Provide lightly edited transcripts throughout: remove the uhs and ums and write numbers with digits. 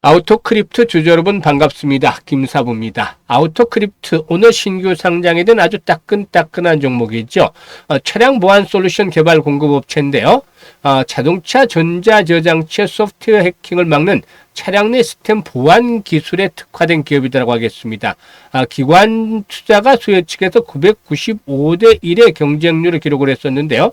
아우토크립트 주주 여러분 반갑습니다. 김사부입니다. 아우토크립트 오늘 신규 상장이 된 아주 따끈따끈한 종목이죠. 차량 보안 솔루션 개발 공급업체인데요. 자동차 전자저장치의 소프트웨어 해킹을 막는 차량 내 시스템 보안 기술에 특화된 기업이라고 하겠습니다. 기관 투자가 수요 측에서 995대 1의 경쟁률을 기록을 했었는데요.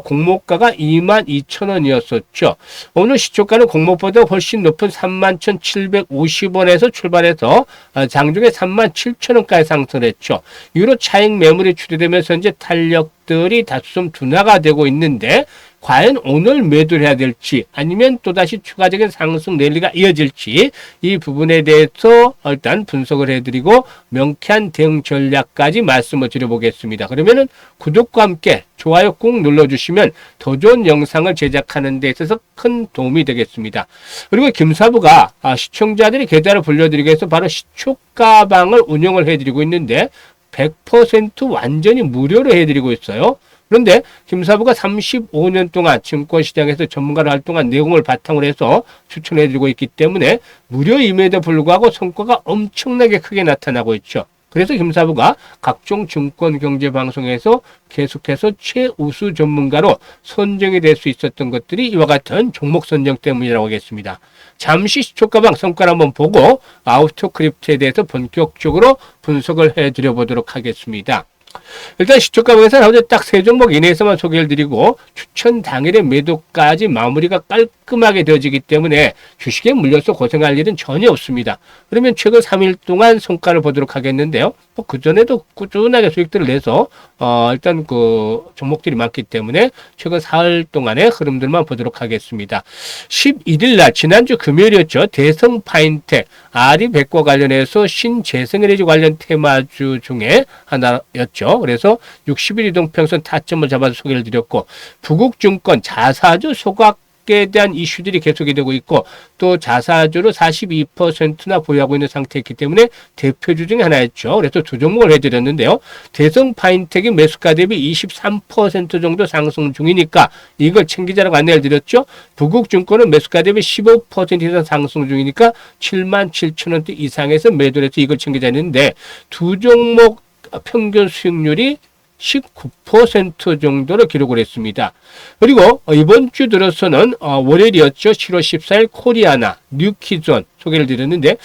공모가가 22,000원이었었죠. 오늘 시초가는 공모보다 훨씬 높은 31,750원에서 출발해서 장중에 37,000원까지 상승했죠. 이후로 차익 매물이 추대되면서 현재 탄력들이 다소 좀 둔화가 되고 있는데 과연 오늘 매도를 해야 될지 아니면 또다시 추가적인 상승 랠리가 이어질지 이 부분에 대해서 일단 분석을 해드리고 명쾌한 대응 전략까지 말씀을 드려보겠습니다. 그러면은 구독과 함께 좋아요 꾹 눌러주시면 더 좋은 영상을 제작하는 데 있어서 큰 도움이 되겠습니다. 그리고 김사부가 시청자들이 계좌를 불려드리기 위해서 바로 시초가방을 운영을 해드리고 있는데 100% 완전히 무료로 해드리고 있어요. 그런데 김사부가 35년 동안 증권시장에서 전문가로 활동한 내용을 바탕으로 해서 추천해드리고 있기 때문에 무료임에도 불구하고 성과가 엄청나게 크게 나타나고 있죠. 그래서 김사부가 각종 증권경제방송에서 계속해서 최우수 전문가로 선정이 될 수 있었던 것들이 이와 같은 종목 선정 때문이라고 하겠습니다. 잠시 시초가방 성과를 한번 보고 아우토크립트에 대해서 본격적으로 분석을 해드려 보도록 하겠습니다. 일단 시초가방에서는 어제 딱 세 종목 이내에서만 소개를 드리고 추천 당일의 매도까지 마무리가 깔끔하게 되어지기 때문에 주식에 물려서 고생할 일은 전혀 없습니다. 그러면 최근 3일 동안 성과를 보도록 하겠는데요. 그전에도 꾸준하게 수익들을 내서 일단 그 종목들이 많기 때문에 최근 4일 동안의 흐름들만 보도록 하겠습니다. 11일 날 지난주 금요일이었죠. 대성파인텍 아리백과 관련해서 신재생에너지 관련 테마주 중에 하나였죠. 그래서 60일 이동평선 타점을 잡아서 소개를 드렸고 부국증권 자사주 소각에 대한 이슈들이 계속이 되고 있고 또 자사주로 42%나 보유하고 있는 상태였기 때문에 대표주 중에 하나였죠. 그래서 두 종목을 해드렸는데요. 대성파인텍이 매수가 대비 23% 정도 상승 중이니까 이걸 챙기자라고 안내를 드렸죠. 부국증권은 매수가 대비 15% 이상 상승 중이니까 77,000원대 이상에서 매도를 해서 이걸 챙기자 했는데 두 종목 평균 수익률이 19% 정도로 기록을 했습니다. 그리고 이번 주 들어서는 월요일이었죠. 7월 14일 코리아나, 뉴키존 소개를 드렸는데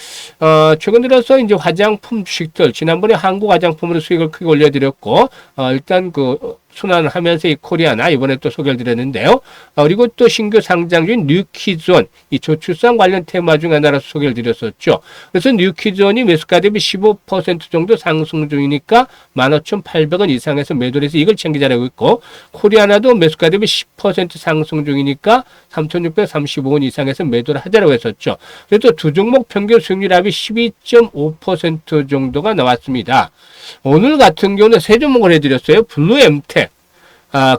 최근 들어서 이제 화장품 주식들 지난번에 한국 화장품으로 수익을 크게 올려드렸고 일단 그 순환을 하면서 이 코리아나 이번에 또 소개를 드렸는데요. 그리고 또 신규 상장주인 뉴키존 이 저출산 관련 테마 중 하나라서 소개를 드렸었죠. 그래서 뉴키존이 매수가 대비 15% 정도 상승 중이니까 15,800원 이상에서 매도를 해서 이걸 챙기자라고 있고 코리아나도 매수가 대비 10% 상승 중이니까 3,635원 이상에서 매도를 하자라고 했었죠. 그래서 두 종목 평균 수익률 합이 12.5% 정도가 나왔습니다. 오늘 같은 경우는 세 종목을 해드렸어요. 블루엠텍,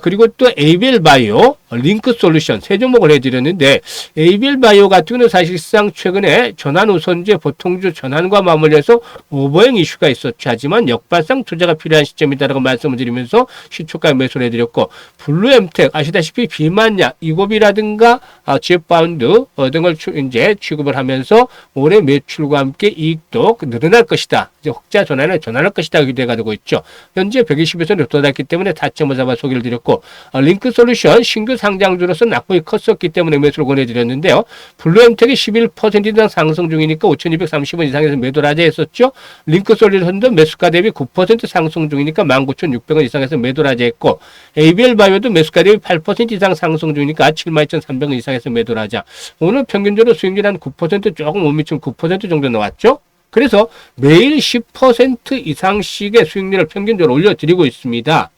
그리고 또 에이벨바이오, 링크솔루션 세 종목을 해드렸는데 에이벨바이오 같은 경우는 사실상 최근에 전환우선주의 보통주 전환과 맞물려서 오버행 이슈가 있었죠. 하지만 역발상 투자가 필요한 시점이다라고 말씀을 드리면서 시초가 매수를 해드렸고 블루엠텍 아시다시피 비만약, 이곱이라든가 지역바운드 등을 이제 취급을 하면서 올해 매출과 함께 이익도 늘어날 것이다. 이제 혹자 전환할 것이다 기대가 되고 있죠. 현재 120에서 도달했기 때문에 타점을 잡아 소개를 드렸고 링크솔루션 신규 상장주로서 낙폭이 컸었기 때문에 매수를 권해드렸는데요. 블루엠텍이 11% 이상 상승 중이니까 5,230원 이상에서 매도를 하자 했었죠. 링크솔루션도 매수가 대비 9% 상승 중이니까 19,600원 이상에서 매도를 하자 했고 ABL바이오도 매수가 대비 8% 이상 상승 중이니까 72,300원 이상에서 매도를 하자. 오늘 평균적으로 수익률 한 9% 조금 못 미친 9% 정도 나왔죠. 그래서 매일 10% 이상씩의 수익률을 평균적으로 올려드리고 있습니다.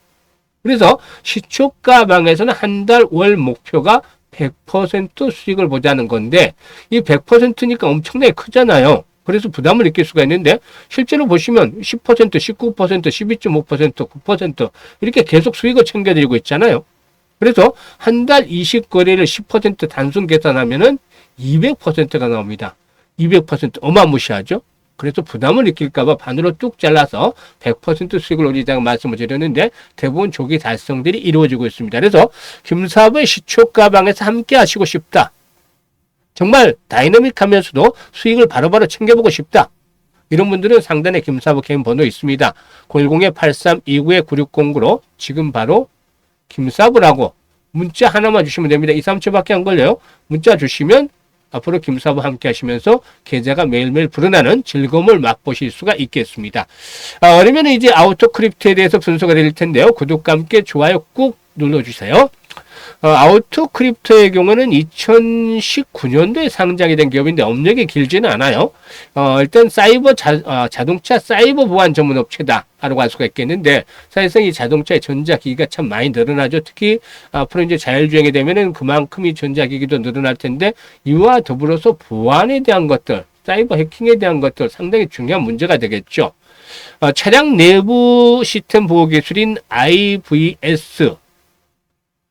그래서 시초가방에서는 한 달 월 목표가 100% 수익을 보자는 건데 이 100%니까 엄청나게 크잖아요. 그래서 부담을 느낄 수가 있는데 실제로 보시면 10%, 19%, 12.5%, 9% 이렇게 계속 수익을 챙겨드리고 있잖아요. 그래서 한 달 이식 거래를 10% 단순 계산하면은 200%가 나옵니다. 200% 어마무시하죠. 그래서 부담을 느낄까봐 반으로 뚝 잘라서 100% 수익을 올리자고 말씀을 드렸는데 대부분 조기 달성들이 이루어지고 있습니다. 그래서 김사부의 시초가방에서 함께 하시고 싶다. 정말 다이너믹하면서도 수익을 바로바로 챙겨보고 싶다. 이런 분들은 상단에 김사부 개인 번호 있습니다. 010-8329-9609로 지금 바로 김사부라고 문자 하나만 주시면 됩니다. 2, 3초밖에 안 걸려요. 문자 주시면 앞으로 김사부 함께 하시면서 계좌가 매일매일 불어나는 즐거움을 맛보실 수가 있겠습니다. 그러면 이제 아우토 크립토에 대해서 분석을 드릴 텐데요. 구독과 함께 좋아요 꾹 눌러주세요. 아우토 크립토의 경우는 2019년도에 상장이 된 기업인데 업력이 길지는 않아요. 일단 자동차 사이버 보안 전문 업체다 라고 할 수가 있겠는데, 사실상 이 자동차의 전자기기가 참 많이 늘어나죠. 특히 앞으로 이제 자율주행이 되면은 그만큼 이 전자기기도 늘어날 텐데, 이와 더불어서 보안에 대한 것들, 사이버 해킹에 대한 것들 상당히 중요한 문제가 되겠죠. 차량 내부 시스템 보호 기술인 IVS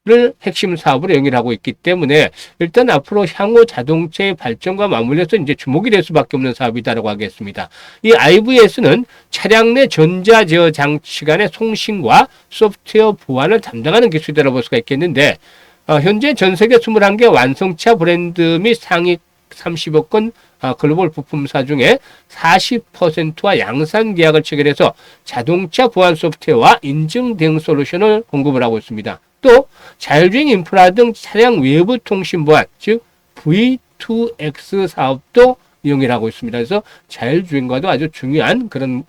를 핵심 사업으로 영위하고 있기 때문에 일단 앞으로 향후 자동차의 발전과 맞물려서 이제 주목이 될 수밖에 없는 사업이다라고 하겠습니다. 이 IVS는 차량 내 전자 제어 장치 간의 송신과 소프트웨어 보안을 담당하는 기술이라고 볼 수가 있겠는데, 현재 전 세계 21개 완성차 브랜드 및 상위 30억건 글로벌 부품사 중에 40%와 양산 계약을 체결해서 자동차 보안 소프트웨어와 인증 대응 솔루션을 공급을 하고 있습니다. 또 자율주행 인프라 등 차량 외부 통신 보안, 즉 V2X 사업도 이용을 하고 있습니다. 그래서 자율주행과도 아주 중요한 그런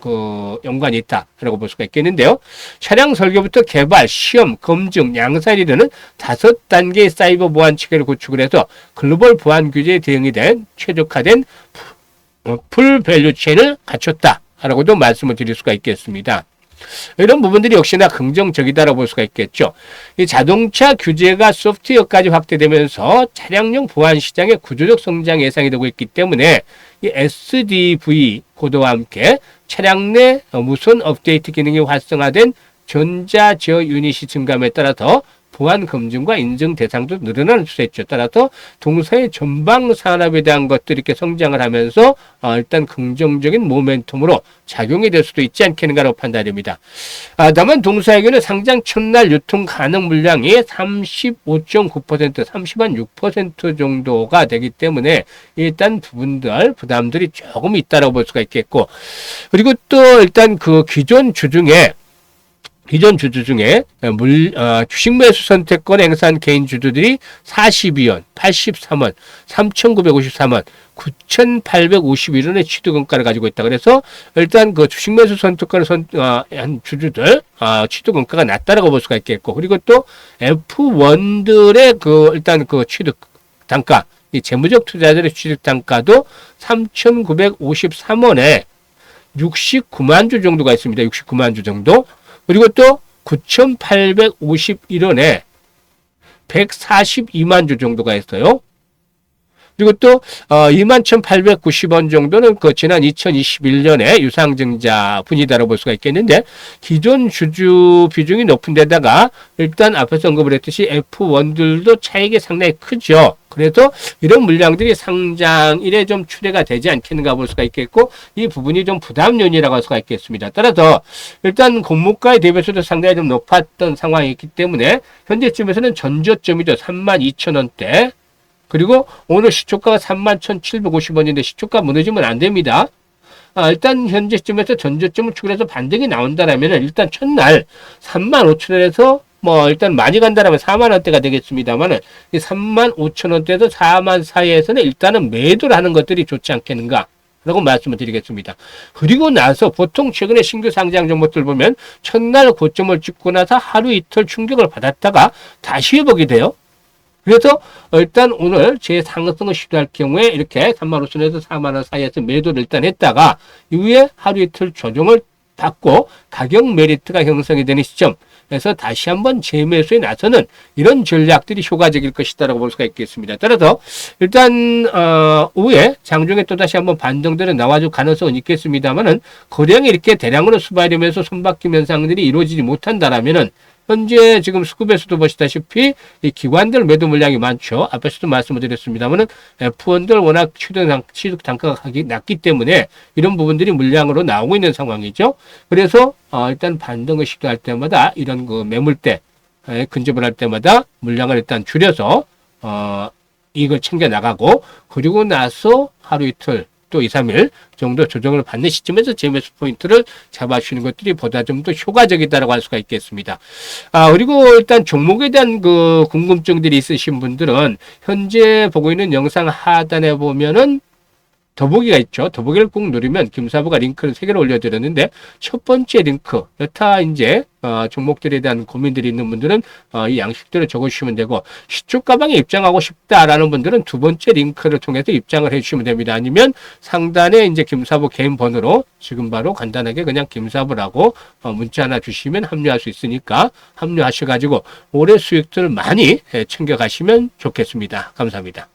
연관이 있다라고 볼 수가 있겠는데요. 차량 설계부터 개발, 시험, 검증, 양산에 이르는 5단계의 사이버 보안 체계를 구축을 해서 글로벌 보안 규제에 대응이 된 최적화된 풀 밸류 체인을 갖췄다라고도 말씀을 드릴 수가 있겠습니다. 이런 부분들이 역시나 긍정적이다라고 볼 수가 있겠죠. 이 자동차 규제가 소프트웨어까지 확대되면서 차량용 보안 시장의 구조적 성장 예상이 되고 있기 때문에 이 SDV 코드와 함께 차량 내 무선 업데이트 기능이 활성화된 전자 제어 유닛이 증감에 따라서 보안 검증과 인증 대상도 늘어나는 추세였죠. 따라서 동사의 전방 산업에 대한 것들이 이렇게 성장을 하면서 일단 긍정적인 모멘텀으로 작용이 될 수도 있지 않겠는가라고 판단됩니다. 다만 동사에게는 상장 첫날 유통 가능 물량이 35.9%, 30한6% 정도가 되기 때문에 일단 부담들이 조금 있다라고 볼 수가 있겠고, 그리고 또 일단 그 기존 주주 중에 주식 매수 선택권 행사한 개인 주주들이 42원, 83원, 3,953원, 9,851원의 취득원가를 가지고 있다. 그래서 일단 그 주식 매수 선택권을 한 주주들 취득원가가 낮다라고 볼 수가 있겠고, 그리고 또 F1들의 일단 취득 단가, 이 재무적 투자자들의 취득 단가도 3,953원에 69만 주 정도가 있습니다. 69만 주 정도. 그리고 또 9,851원에 142만 주 정도가 있어요. 그리고 또 21,890원 정도는 지난 2021년에 유상증자 분이다라고 볼 수가 있겠는데, 기존 주주 비중이 높은 데다가 일단 앞에서 언급을 했듯이 F1들도 차익이 상당히 크죠. 그래서 이런 물량들이 상장일에 좀 출회가 되지 않겠는가 볼 수가 있겠고, 이 부분이 좀 부담 요인이라고 할 수가 있겠습니다. 따라서 일단 공모가에 대비해서도 상당히 좀 높았던 상황이 있기 때문에 현재쯤에서는 전저점이죠. 32,000원대. 그리고 오늘 시초가가 31,750원인데 시초가 무너지면 안 됩니다. 일단 현재쯤에서 전저점을 추가해서 반등이 나온다라면 일단 첫날 35,000원에서 일단 많이 간다라면 4만원대가 되겠습니다만은 이 35,000원대에서 4만 사이에서는 일단은 매도를 하는 것들이 좋지 않겠는가 라고 말씀을 드리겠습니다. 그리고 나서 보통 최근에 신규 상장 종목들 보면 첫날 고점을 찍고 나서 하루 이틀 충격을 받았다가 다시 회복이 돼요. 그래서 일단 오늘 제 상승을 시도할 경우에 이렇게 35,000원에서 4만원 사이에서 매도를 일단 했다가 이후에 하루 이틀 조정을 받고 가격 메리트가 형성이 되는 시점에서 다시 한번 재매수에 나서는 이런 전략들이 효과적일 것이다라고 볼 수가 있겠습니다. 따라서 일단 후에 장중에 또다시 한번 반등들은 나와줄 가능성은 있겠습니다만은 거량이 이렇게 대량으로 수발되면서 손바뀜 현상들이 이루어지지 못한다라면은 현재 지금 스쿱에서도 보시다시피 이 기관들 매도 물량이 많죠. 앞에서도 말씀을 드렸습니다만은 F1들 워낙 취득 단가가 낮기 때문에 이런 부분들이 물량으로 나오고 있는 상황이죠. 그래서 일단 반등을 시도할 때마다 이런 매물대 근접을 할 때마다 물량을 일단 줄여서 이걸 챙겨 나가고, 그리고 나서 하루 이틀 또 2, 3일 정도 조정을 받는 시점에서 재매수 포인트를 잡아주시는 것들이 보다 좀 더 효과적이다라고 할 수가 있겠습니다. 그리고 일단 종목에 대한 그 궁금증들이 있으신 분들은 현재 보고 있는 영상 하단에 보면은 더보기가 있죠. 더보기를 꾹 누르면 김사부가 링크를 3개를 올려드렸는데, 첫 번째 링크, 여타 이제 종목들에 대한 고민들이 있는 분들은 이 양식들을 적어주시면 되고, 시축 가방에 입장하고 싶다라는 분들은 두 번째 링크를 통해서 입장을 해주시면 됩니다. 아니면 상단에 이제 김사부 개인 번호로 지금 바로 간단하게 그냥 김사부라고 문자 하나 주시면 합류할 수 있으니까 합류하셔가지고 올해 수익들 많이 챙겨가시면 좋겠습니다. 감사합니다.